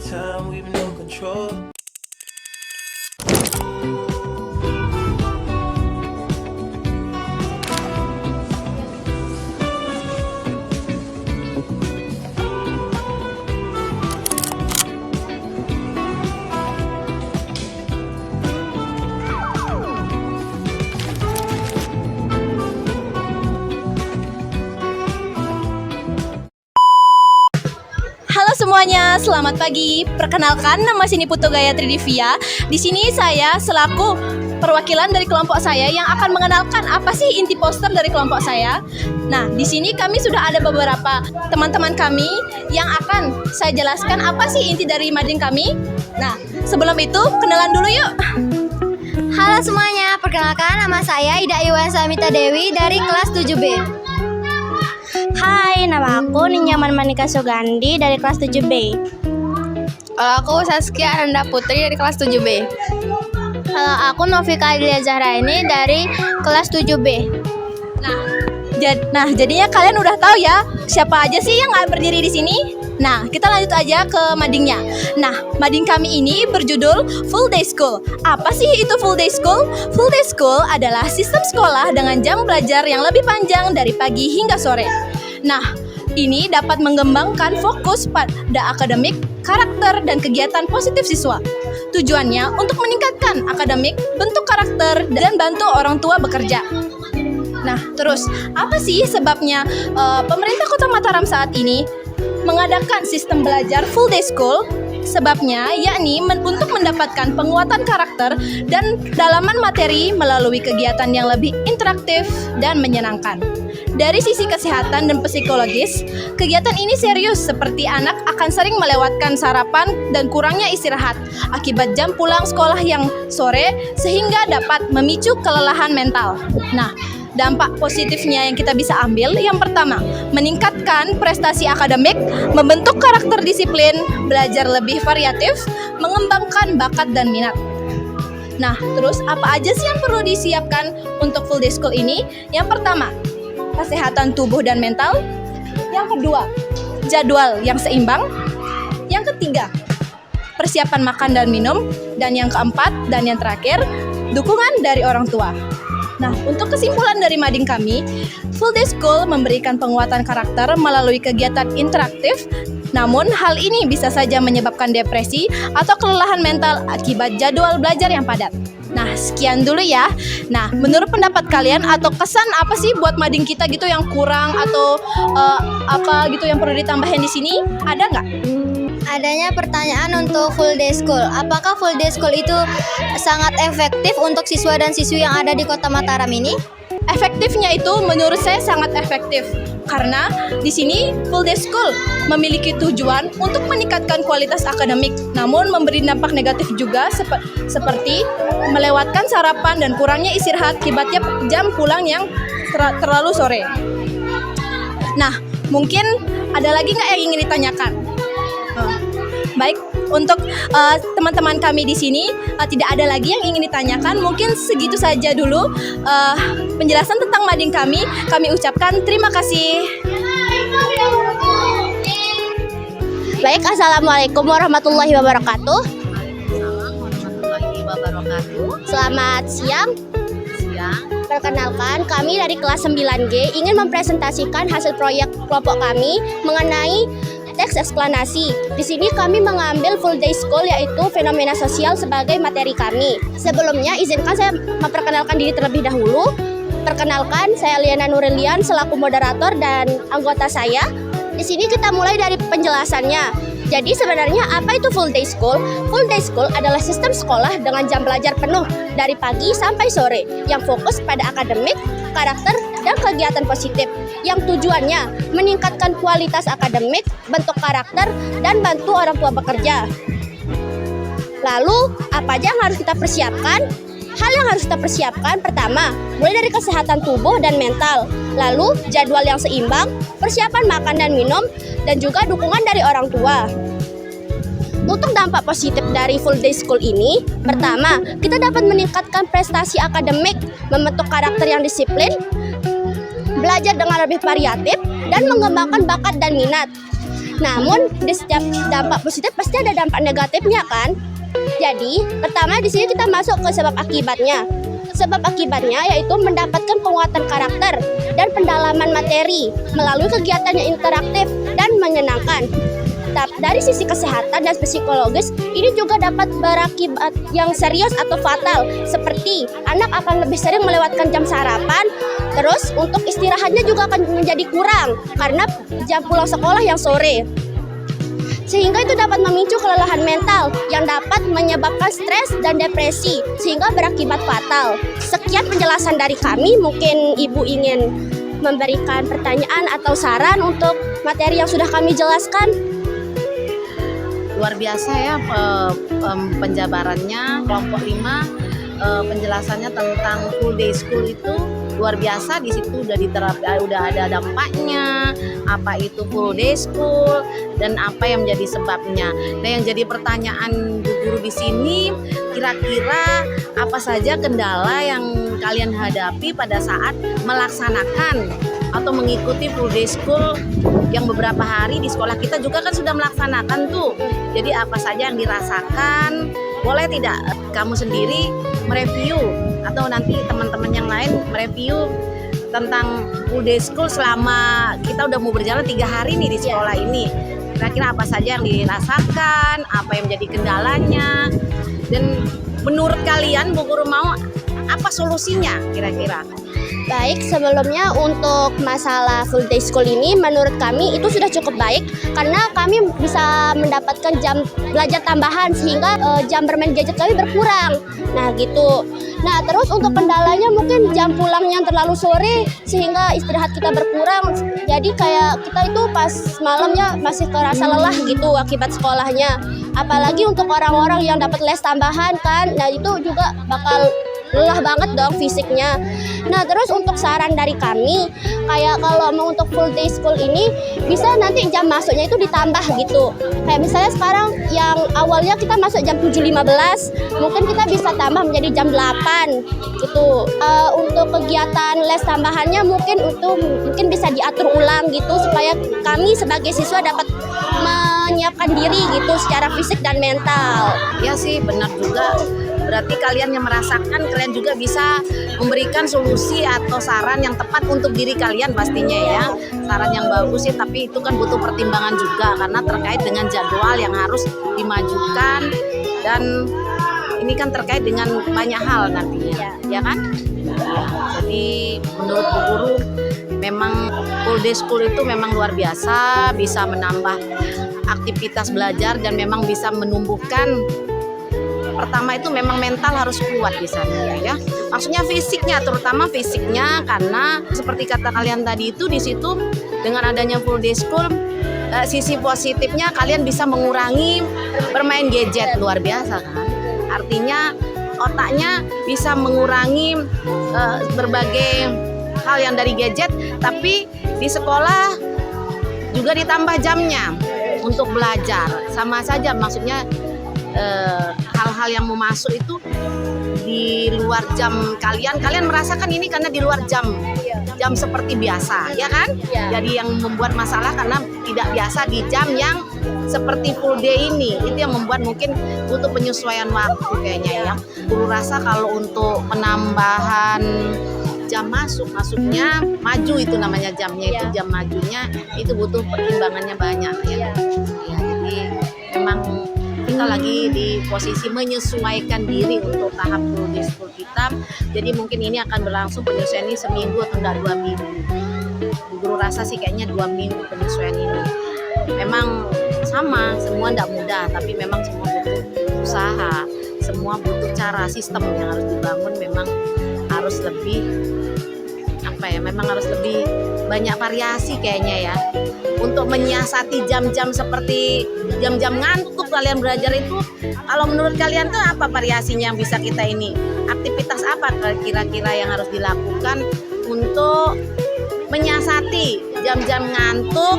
time we've no control. Halo semuanya, selamat pagi. Perkenalkan, nama sini Putu Gayatri Divya. Di sini saya selaku perwakilan dari kelompok saya yang akan mengenalkan apa sih inti poster dari kelompok saya. Nah, di sini kami sudah ada beberapa teman-teman kami yang akan saya jelaskan apa sih inti dari mading kami. Nah, sebelum itu kenalan dulu yuk. Halo semuanya, perkenalkan nama saya Ida Iwan Samita Dewi dari kelas 7B. Hai, nama aku Ninyaman Manika Sugandi dari kelas 7B. Aku Saskia Ananda Putri dari kelas 7B. Aku Novika Adelia Zahraini dari kelas 7B. Nah, jadinya kalian udah tahu ya siapa aja sih yang berdiri di sini. Nah, kita lanjut aja ke madingnya. Nah, mading kami ini berjudul Full Day School. Apa sih itu Full Day School? Full Day School adalah sistem sekolah dengan jam belajar yang lebih panjang dari pagi hingga sore. Nah, ini dapat mengembangkan fokus pada akademik, karakter, dan kegiatan positif siswa. Tujuannya untuk meningkatkan akademik, bentuk karakter, dan bantu orang tua bekerja. Nah, terus apa sih sebabnya pemerintah Kota Mataram saat ini mengadakan sistem belajar full day school? Sebabnya yakni untuk mendapatkan penguatan karakter dan dalaman materi melalui kegiatan yang lebih interaktif dan menyenangkan. Dari sisi kesehatan dan psikologis, kegiatan ini serius seperti anak akan sering melewatkan sarapan dan kurangnya istirahat akibat jam pulang sekolah yang sore sehingga dapat memicu kelelahan mental. Nah, dampak positifnya yang kita bisa ambil, yang pertama, meningkatkan prestasi akademik, membentuk karakter disiplin, belajar lebih variatif, mengembangkan bakat dan minat. Nah, terus apa aja sih yang perlu disiapkan untuk full day school ini? Yang pertama, kesehatan tubuh dan mental. Yang kedua, jadwal yang seimbang. Yang ketiga, persiapan makan dan minum. Dan yang keempat dan yang terakhir, dukungan dari orang tua. Nah, untuk kesimpulan dari mading kami, Full Day School memberikan penguatan karakter melalui kegiatan interaktif, namun hal ini bisa saja menyebabkan depresi atau kelelahan mental akibat jadwal belajar yang padat. Nah, sekian dulu ya. Nah, menurut pendapat kalian atau kesan apa sih buat mading kita gitu yang kurang atau apa gitu yang perlu ditambahin di sini? Ada nggak? Adanya pertanyaan untuk full day school. Apakah full day school itu sangat efektif untuk siswa dan siswi yang ada di Kota Mataram ini? Efektifnya itu menurut saya sangat efektif karena di sini full day school memiliki tujuan untuk meningkatkan kualitas akademik, namun memberi dampak negatif juga seperti melewatkan sarapan dan kurangnya istirahat akibatnya jam pulang yang terlalu sore. Nah, mungkin ada lagi nggak yang ingin ditanyakan? Baik, untuk teman-teman kami di sini tidak ada lagi yang ingin ditanyakan. Mungkin segitu saja dulu penjelasan tentang mading kami. Kami ucapkan terima kasih. Baik, Assalamualaikum warahmatullahi wabarakatuh. Selamat siang. Perkenalkan, kami dari kelas 9G ingin mempresentasikan hasil proyek kelompok kami mengenai teks eksplanasi. Di sini kami mengambil full day school yaitu fenomena sosial sebagai materi kami. Sebelumnya izinkan saya memperkenalkan diri terlebih dahulu. Perkenalkan, saya Liana Nurilian selaku moderator dan anggota saya. Di sini kita mulai dari penjelasannya. Jadi sebenarnya apa itu full day school? Full day school adalah sistem sekolah dengan jam belajar penuh dari pagi sampai sore yang fokus pada akademik, karakter, dan kegiatan positif yang tujuannya meningkatkan kualitas akademik, bentuk karakter, dan bantu orang tua bekerja. Lalu, apa aja yang harus kita persiapkan? Hal yang harus kita persiapkan pertama, mulai dari kesehatan tubuh dan mental, lalu jadwal yang seimbang, persiapan makan dan minum, dan juga dukungan dari orang tua. Untuk dampak positif dari full day school ini, pertama, kita dapat meningkatkan prestasi akademik, membentuk karakter yang disiplin, belajar dengan lebih variatif, dan mengembangkan bakat dan minat. Namun di setiap dampak positif pasti ada dampak negatifnya kan. Jadi pertama di sini kita masuk ke sebab akibatnya. Sebab akibatnya yaitu mendapatkan penguatan karakter dan pendalaman materi melalui kegiatan yang interaktif dan menyenangkan. Dari sisi kesehatan dan psikologis, ini juga dapat berakibat yang serius atau fatal, seperti anak akan lebih sering melewatkan jam sarapan, terus untuk istirahatnya juga akan menjadi kurang karena jam pulang sekolah yang sore. Sehingga itu dapat memicu kelelahan mental yang dapat menyebabkan stres dan depresi sehingga berakibat fatal. Sekian penjelasan dari kami, mungkin Ibu ingin memberikan pertanyaan atau saran untuk materi yang sudah kami jelaskan. Luar biasa ya penjabarannya kelompok 5, penjelasannya tentang full day school itu luar biasa. Di situ udah ada dampaknya, apa itu full day school dan apa yang menjadi sebabnya. Nah, yang jadi pertanyaan Bu Guru di sini, kira-kira apa saja kendala yang kalian hadapi pada saat melaksanakan atau mengikuti full day school yang beberapa hari di sekolah kita juga kan sudah melaksanakan tuh. Jadi apa saja yang dirasakan? Boleh tidak kamu sendiri mereview atau nanti teman-teman yang lain mereview tentang full day school selama kita udah mau berjalan 3 hari nih di sekolah ini. Kira-kira apa saja yang dirasakan, apa yang menjadi kendalanya, dan menurut kalian Bu Guru mau apa solusinya kira-kira? Baik, sebelumnya untuk masalah full day school ini menurut kami itu sudah cukup baik karena kami bisa mendapatkan jam belajar tambahan sehingga jam bermain gadget kami berkurang. Nah gitu. Nah terus untuk kendalanya mungkin jam pulang yang terlalu sore sehingga istirahat kita berkurang. Jadi kayak kita itu pas malamnya masih terasa lelah gitu akibat sekolahnya. Apalagi untuk orang-orang yang dapat les tambahan kan, nah itu juga bakal lelah banget dong fisiknya. Nah terus untuk saran dari kami, kayak kalau mau untuk full day school ini bisa nanti jam masuknya itu ditambah gitu. Kayak misalnya sekarang yang awalnya kita masuk jam 7.15, mungkin kita bisa tambah menjadi jam 8 gitu. Untuk kegiatan les tambahannya mungkin bisa diatur ulang gitu supaya kami sebagai siswa dapat menyiapkan diri gitu secara fisik dan mental. Ya sih, benar juga. Berarti kalian yang merasakan, kalian juga bisa memberikan solusi atau saran yang tepat untuk diri kalian pastinya ya. Saran yang bagus sih, tapi itu kan butuh pertimbangan juga karena terkait dengan jadwal yang harus dimajukan dan ini kan terkait dengan banyak hal nantinya, ya kan? Jadi menurut Bu Guru memang full day school itu memang luar biasa, bisa menambah aktivitas belajar dan memang bisa menumbuhkan. Pertama itu memang mental harus kuat di sana ya. Maksudnya fisiknya, terutama fisiknya, karena seperti kata kalian tadi itu di situ dengan adanya full day school sisi positifnya kalian bisa mengurangi bermain gadget, luar biasa kan. Artinya otaknya bisa mengurangi berbagai hal yang dari gadget, tapi di sekolah juga ditambah jamnya untuk belajar. Sama saja maksudnya hal-hal yang mau masuk itu di luar jam kalian merasakan ini karena di luar jam seperti biasa ya kan. Jadi yang membuat masalah karena tidak biasa di jam yang seperti full day ini, itu yang membuat mungkin butuh penyesuaian waktu kayaknya ya. Guru rasa kalau untuk penambahan jam masuknya maju itu namanya jamnya itu jam majunya itu butuh pertimbangannya banyak ya. Jadi memang kita lagi di posisi menyesuaikan diri untuk tahap full day school kita. Jadi mungkin ini akan berlangsung penyesuaian ini seminggu atau enggak 2 minggu. Guru rasa sih kayaknya 2 minggu penyesuaian ini. Memang sama, semua enggak mudah, tapi memang semua butuh usaha, semua butuh cara sistem yang harus dibangun. Memang harus lebih memang harus lebih banyak variasi kayaknya ya. Untuk menyiasati jam-jam seperti jam-jam ngantuk kalian belajar itu, kalau menurut kalian tuh apa variasinya yang bisa kita ini? Aktivitas apa kira-kira yang harus dilakukan untuk menyiasati jam-jam ngantuk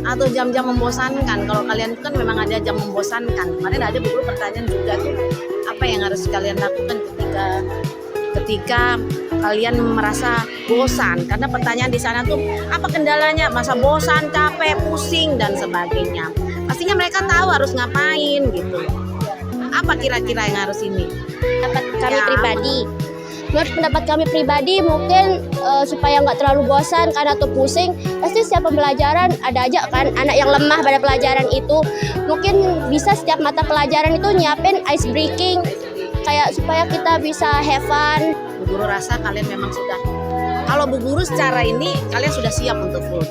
atau jam-jam membosankan? Kalau kalian kan memang ada jam membosankan. Kemarin ada beberapa pertanyaan juga tuh, apa yang harus kalian lakukan ketika ketika kalian merasa bosan, karena pertanyaan di sana tuh apa kendalanya, masa bosan, capek, pusing dan sebagainya. Pastinya mereka tahu harus ngapain gitu. Apa kira-kira yang harus ini? Pendapat kami Ya. pribadi. Menurut pendapat kami pribadi mungkin supaya nggak terlalu bosan kan atau pusing, pasti setiap pembelajaran ada aja kan anak yang lemah pada pelajaran itu. Mungkin bisa setiap mata pelajaran itu nyiapin ice breaking kayak supaya kita bisa have fun. Bu Guru rasa kalian memang sudah, kalau Bu Guru secara ini kalian sudah siap untuk full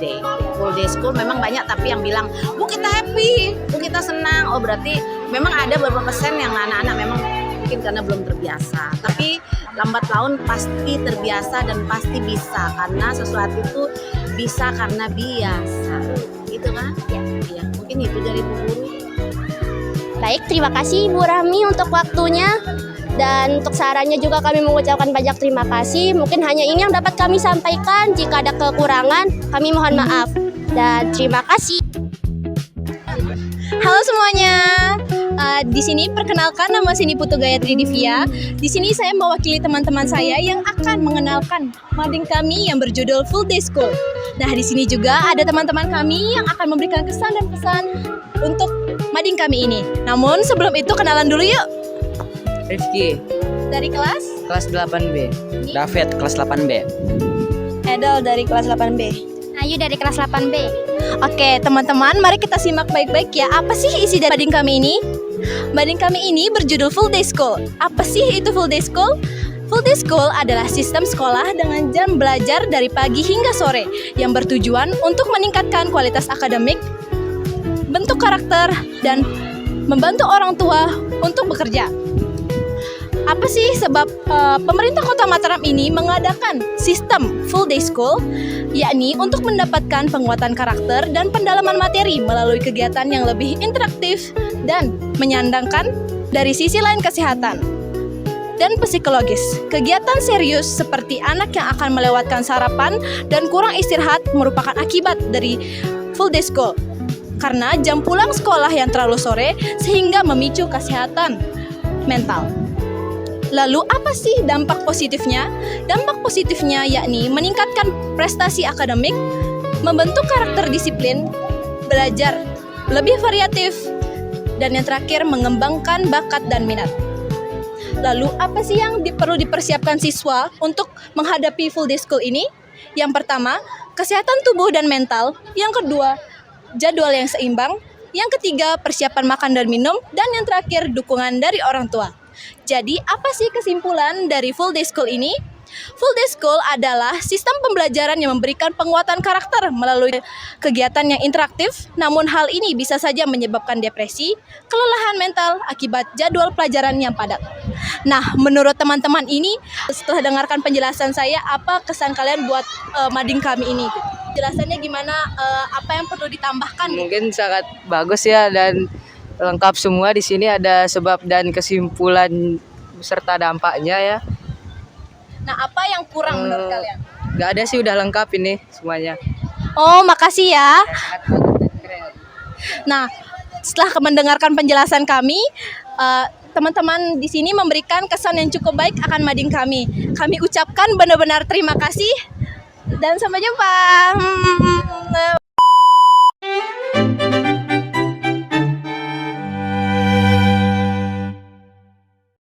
day school. Memang banyak tapi yang bilang, Bu kita happy, Bu kita senang. Oh berarti memang ada beberapa persen yang anak-anak memang mungkin karena belum terbiasa. Tapi lambat laun pasti terbiasa dan pasti bisa, karena sesuatu itu bisa karena biasa. Gitu kan? Ya, mungkin itu dari Bu Guru. Baik, terima kasih Bu Rahmi untuk waktunya. Dan untuk sarannya juga kami mengucapkan banyak terima kasih. Mungkin hanya ini yang dapat kami sampaikan. Jika ada kekurangan, kami mohon maaf. Dan terima kasih. Halo semuanya. Di sini perkenalkan, nama Cindy Putu Gayatri Divya. Di sini saya mewakili teman-teman saya yang akan mengenalkan mading kami yang berjudul Full Day School. Nah, di sini juga ada teman-teman kami yang akan memberikan kesan dan pesan untuk mading kami ini. Namun sebelum itu kenalan dulu yuk. Rifki, Dari kelas kelas 8B. David, kelas 8B. Edel dari kelas 8B. Ayu dari kelas 8B. Oke, teman-teman, mari kita simak baik-baik ya. Apa sih isi dari mading kami ini? Mading kami ini berjudul Full Day School. Apa sih itu Full Day School? Full Day School adalah sistem sekolah dengan jam belajar dari pagi hingga sore yang bertujuan untuk meningkatkan kualitas akademik, bentuk karakter, dan membantu orang tua untuk bekerja. Apa sih sebab pemerintah Kota Mataram ini mengadakan sistem Full Day School, yakni untuk mendapatkan penguatan karakter dan pendalaman materi melalui kegiatan yang lebih interaktif dan menyandangkan dari sisi lain kesehatan dan psikologis. Kegiatan serius seperti anak yang akan melewatkan sarapan dan kurang istirahat merupakan akibat dari Full Day School karena jam pulang sekolah yang terlalu sore sehingga memicu kesehatan mental. Lalu apa sih dampak positifnya? Dampak positifnya yakni meningkatkan prestasi akademik, membentuk karakter disiplin, belajar lebih variatif, dan yang terakhir mengembangkan bakat dan minat. Lalu apa sih yang perlu dipersiapkan siswa untuk menghadapi Full Day School ini? Yang pertama, kesehatan tubuh dan mental. Yang kedua, jadwal yang seimbang. Yang ketiga, persiapan makan dan minum. Dan yang terakhir, dukungan dari orang tua. Jadi, apa sih kesimpulan dari Full Day School ini? Full Day School adalah sistem pembelajaran yang memberikan penguatan karakter melalui kegiatan yang interaktif, namun hal ini bisa saja menyebabkan depresi, kelelahan mental akibat jadwal pelajaran yang padat. Nah, menurut teman-teman ini, setelah dengarkan penjelasan saya, apa kesan kalian buat mading kami ini? Penjelasannya gimana? Apa yang perlu ditambahkan? Mungkin sangat bagus ya dan lengkap semua di sini, ada sebab dan kesimpulan beserta dampaknya ya. Nah, apa yang kurang menurut kalian? Gak ada sih, udah lengkap ini semuanya. Oh, makasih ya. Nah, setelah mendengarkan penjelasan kami, teman-teman di sini memberikan kesan yang cukup baik akan mading kami. Kami ucapkan benar-benar terima kasih dan sampai jumpa.